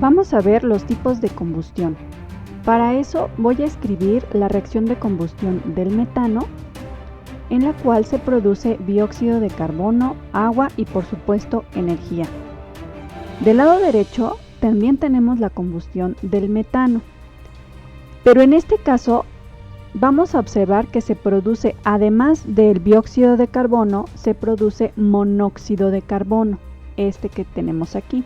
Vamos a ver los tipos de combustión. Para eso voy a escribir la reacción de combustión del metano, en la cual se produce dióxido de carbono, agua y por supuesto energía. Del lado derecho también tenemos la combustión del metano, pero en este caso vamos a observar que se produce, además del dióxido de carbono, se produce monóxido de carbono, este que tenemos aquí.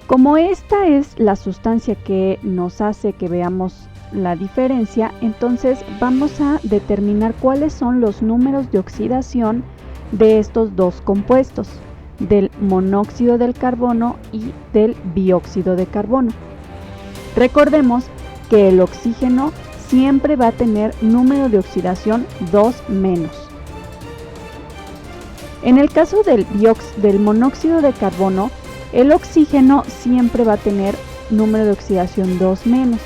Como esta es la sustancia que nos hace que veamos la diferencia, entonces vamos a determinar cuáles son los números de oxidación de estos dos compuestos, del monóxido del carbono y del dióxido de carbono. Recordemos que el oxígeno siempre va a tener número de oxidación 2 menos. En el caso del monóxido de carbono, el oxígeno siempre va a tener número de oxidación 2 menos,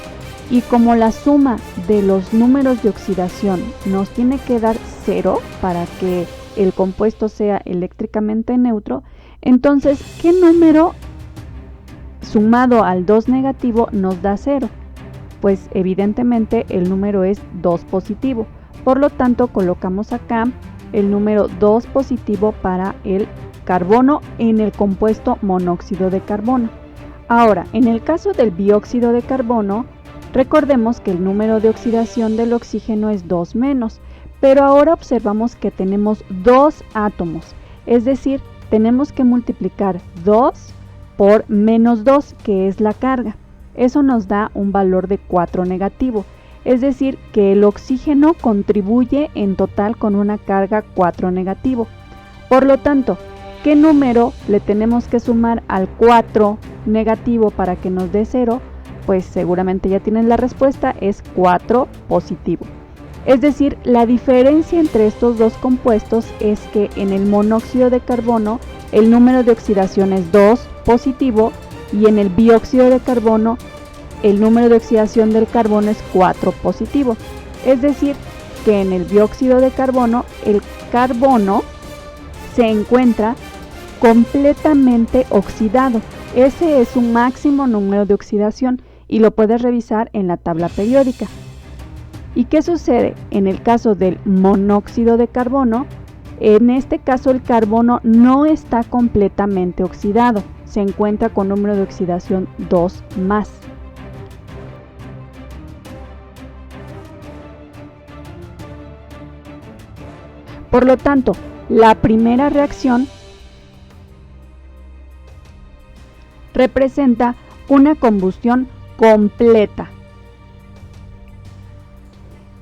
y como la suma de los números de oxidación nos tiene que dar 0 para que el compuesto sea eléctricamente neutro, entonces, ¿qué número sumado al 2 negativo nos da 0? Pues evidentemente el número es 2 positivo, por lo tanto colocamos acá el número 2 positivo para el carbono en el compuesto monóxido de carbono. Ahora, en el caso del dióxido de carbono, recordemos que el número de oxidación del oxígeno es 2 menos, pero ahora observamos que tenemos 2 átomos, es decir, tenemos que multiplicar 2 por menos 2, que es la carga. Eso nos da un valor de 4 negativo, es decir, que el oxígeno contribuye en total con una carga 4 negativo. Por lo tanto, ¿qué número le tenemos que sumar al 4 negativo para que nos dé 0? Pues seguramente ya tienen la respuesta, es 4 positivo. Es decir, la diferencia entre estos dos compuestos es que en el monóxido de carbono el número de oxidación es 2 positivo y en el dióxido de carbono el número de oxidación del carbono es 4 positivo. Es decir, que en el dióxido de carbono el carbono se encuentra completamente oxidado. Ese es su máximo número de oxidación y lo puedes revisar en la tabla periódica. ¿Y qué sucede en el caso del monóxido de carbono? En este caso el carbono no está completamente oxidado, se encuentra con número de oxidación 2 más. Por lo tanto, la primera reacción representa una combustión completa.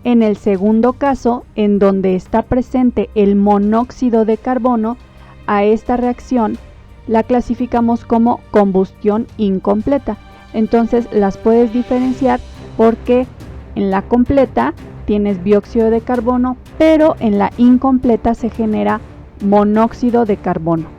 En el segundo caso, en donde está presente el monóxido de carbono, a esta reacción la clasificamos como combustión incompleta. Entonces las puedes diferenciar porque en la completa tienes dióxido de carbono, pero en la incompleta se genera monóxido de carbono.